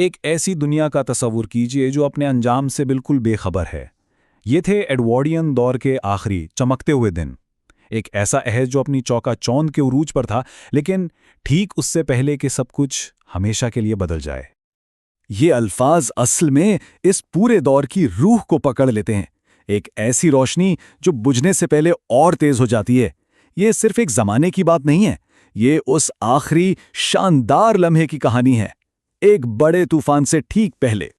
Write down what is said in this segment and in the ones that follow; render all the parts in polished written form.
एक ऐसी दुनिया का तसव्वुर कीजिए जो अपने अंजाम से बिल्कुल बेखबर है। ये थे एडवर्डियन दौर के आखिरी चमकते हुए दिन। एक ऐसा अहद जो अपनी चौका-चौंध के उरूज पर था, लेकिन ठीक उससे पहले कि सब कुछ हमेशा के लिए बदल जाए। ये अल्फाज असल में इस पूरे दौर की रूह को पकड़ लेते हैं। एक ऐसी रोशनी जो बुझने से पहले और तेज हो जाती है। ये सिर्फ एक जमाने की बात नहीं है, ये उस आखिरी शानदार लम्हे की कहानी है। एक बड़े तूफान से ठीक पहले।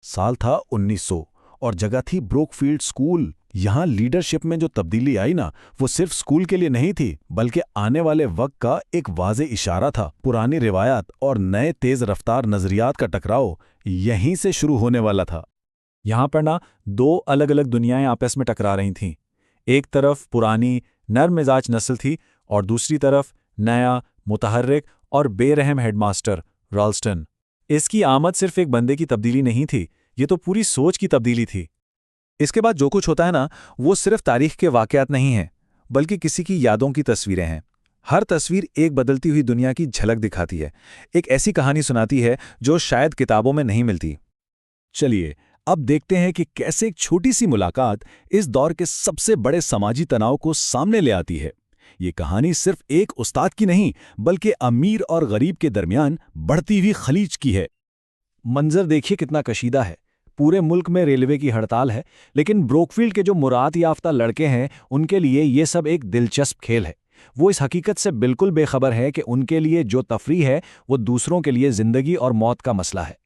साल था 1900 और जगह थी ब्रोकफील्ड स्कूल। यहाँ लीडरशिप में जो तब्दीली आई ना, वो सिर्फ स्कूल के लिए नहीं थी, बल्कि आने वाले वक्त का एक वाज़े इशारा था। पुरानी रिवायात और नए तेज रफ्तार नजरियात का टकराव यहीं से शुरू होने वाला था। यहाँ पर ना दो अलग अलग दुनियाएं आपस में टकरा रही थीं। एक तरफ पुरानी नर्म मिजाज नस्ल थी और दूसरी तरफ नया मुतहर्रिक और बेरहम हेडमास्टर रॉल्स्टन। इसकी आमद सिर्फ एक बंदे की तब्दीली नहीं थी, ये तो पूरी सोच की तब्दीली थी। इसके बाद जो कुछ होता है ना, वो सिर्फ तारीख के वाक़यात नहीं हैं, बल्कि किसी की यादों की तस्वीरें हैं। हर तस्वीर एक बदलती हुई दुनिया की झलक दिखाती है, एक ऐसी कहानी सुनाती है जो शायद किताबों में नहीं मिलती। चलिए अब देखते हैं कि कैसे एक छोटी सी मुलाकात इस दौर के सबसे बड़े समाजी तनाव को सामने ले आती है। ये कहानी सिर्फ एक उस्ताद की नहीं, बल्कि अमीर और गरीब के दरमियान बढ़ती हुई खलीज की है। मंजर देखिए कितना कशीदा है। पूरे मुल्क में रेलवे की हड़ताल है, लेकिन ब्रोकफील्ड के जो मुराद याफ्ता लड़के हैं, उनके लिए ये सब एक दिलचस्प खेल है। वो इस हकीकत से बिल्कुल बेखबर है कि उनके लिए जो तफरीह है वो दूसरों के लिए जिंदगी और मौत का मसला है।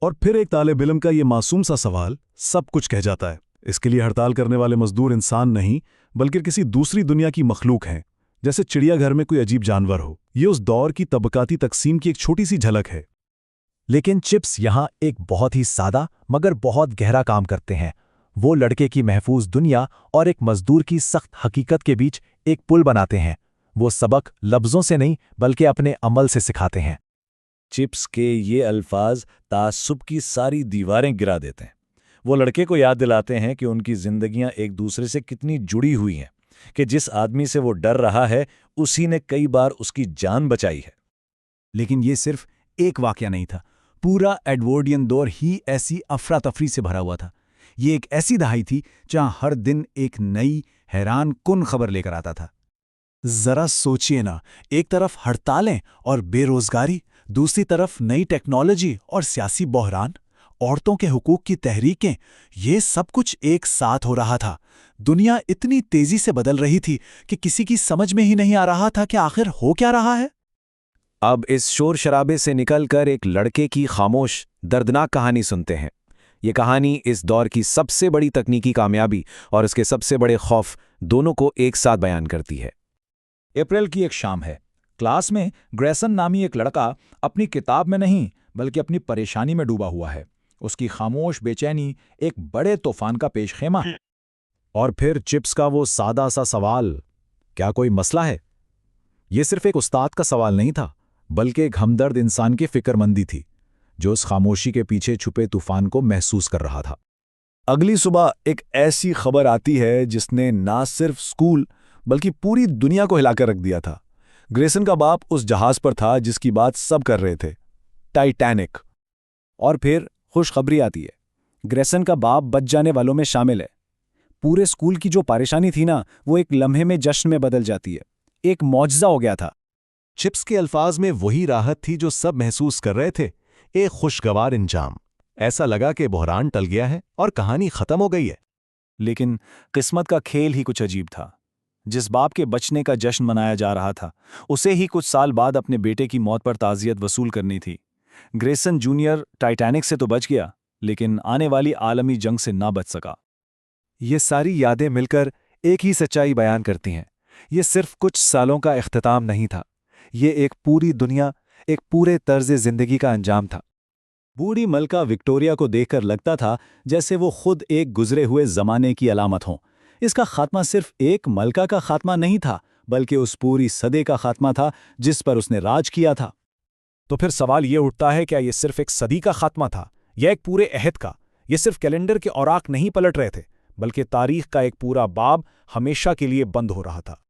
और फिर एक तालिब इल्म का ये मासूम सा सवाल सब कुछ कह जाता है। इसके लिए हड़ताल करने वाले मजदूर इंसान नहीं, बल्कि किसी दूसरी दुनिया की मखलूक हैं, जैसे चिड़ियाघर में कोई अजीब जानवर हो। ये उस दौर की तबकाती तकसीम की एक छोटी सी झलक है। लेकिन चिप्स यहाँ एक बहुत ही सादा मगर बहुत गहरा काम करते हैं। वो लड़के की महफूज दुनिया और एक मजदूर की सख्त हकीकत के बीच एक पुल बनाते हैं। वो सबक लफ्ज़ों से नहीं, बल्कि अपने अमल से सिखाते हैं। चिप्स के ये अल्फाज तासुब की सारी दीवारें गिरा देते हैं। वो लड़के को याद दिलाते हैं कि उनकी जिंदगियां एक दूसरे से कितनी जुड़ी हुई हैं, कि जिस आदमी से वो डर रहा है उसी ने कई बार उसकी जान बचाई है। लेकिन ये सिर्फ एक वाकया नहीं था। पूरा एडवर्डियन दौर ही ऐसी अफरा तफरी से भरा हुआ था। ये एक ऐसी दहाई थी जहां हर दिन एक नई हैरान कुन खबर लेकर आता था। जरा सोचिए ना, एक तरफ हड़तालें और बेरोजगारी, दूसरी तरफ नई टेक्नोलॉजी और सियासी बहरान, औरतों के हुकूक की तहरीकें, ये सब कुछ एक साथ हो रहा था। दुनिया इतनी तेजी से बदल रही थी कि किसी की समझ में ही नहीं आ रहा था कि आखिर हो क्या रहा है। अब इस शोर शराबे से निकलकर एक लड़के की खामोश दर्दनाक कहानी सुनते हैं। ये कहानी इस दौर की सबसे बड़ी तकनीकी कामयाबी और उसके सबसे बड़े खौफ दोनों को एक साथ बयान करती है। अप्रैल की एक शाम है। क्लास में ग्रेसन नामी एक लड़का अपनी किताब में नहीं, बल्कि अपनी परेशानी में डूबा हुआ है। उसकी खामोश बेचैनी एक बड़े तूफान का पेशखेमा है। और फिर चिप्स का वो सादा सा सवाल, क्या कोई मसला है? ये सिर्फ एक उस्ताद का सवाल नहीं था, बल्कि एक हमदर्द इंसान की फिक्रमंदी थी, जो उस खामोशी के पीछे छुपे तूफान को महसूस कर रहा था। अगली सुबह एक ऐसी खबर आती है जिसने ना सिर्फ स्कूल बल्कि पूरी दुनिया को हिलाकर रख दिया था। ग्रेसन का बाप उस जहाज पर था जिसकी बात सब कर रहे थे, टाइटैनिक। और फिर खुशखबरी आती है, ग्रेसन का बाप बच जाने वालों में शामिल है। पूरे स्कूल की जो परेशानी थी ना, वो एक लम्हे में जश्न में बदल जाती है। एक मौजज़ा हो गया था। चिप्स के अल्फाज में वही राहत थी जो सब महसूस कर रहे थे, एक खुशगवार इंजाम। ऐसा लगा कि बहरान टल गया है और कहानी खत्म हो गई है। लेकिन किस्मत का खेल ही कुछ अजीब था। जिस बाप के बचने का जश्न मनाया जा रहा था, उसे ही कुछ साल बाद अपने बेटे की मौत पर ताज़ियत वसूल करनी थी। ग्रेसन जूनियर टाइटैनिक से तो बच गया, लेकिन आने वाली आलमी जंग से ना बच सका। ये सारी यादें मिलकर एक ही सच्चाई बयान करती हैं। ये सिर्फ कुछ सालों का इख्तिताम नहीं था, ये एक पूरी दुनिया, एक पूरे तर्ज़े ज़िंदगी का अंजाम था। बूढ़ी मलका विक्टोरिया को देखकर लगता था जैसे वो खुद एक गुजरे हुए ज़माने की अलामत हों। इसका खात्मा सिर्फ एक मलका का खात्मा नहीं था, बल्कि उस पूरी सदे का खात्मा था जिस पर उसने राज किया था। तो फिर सवाल ये उठता है, क्या ये सिर्फ एक सदी का खात्मा था या एक पूरे अहद का? ये सिर्फ कैलेंडर के औराक नहीं पलट रहे थे, बल्कि तारीख का एक पूरा बाब हमेशा के लिए बंद हो रहा था।